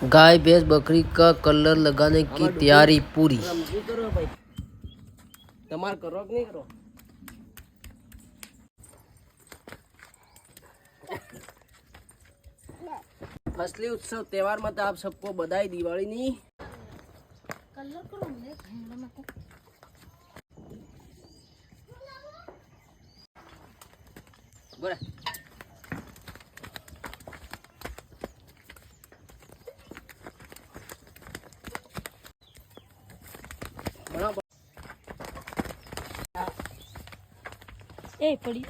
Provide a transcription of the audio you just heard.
गाय भैंस बकरी का कलर लगाने की तैयारी पूरी। करो भाई तमार करो कि नहीं करो। असली उत्सव त्योहार में तो आप सबको बधाई दिवाली नहीं। कलर करो ले खाने में को बोला ए पड़ी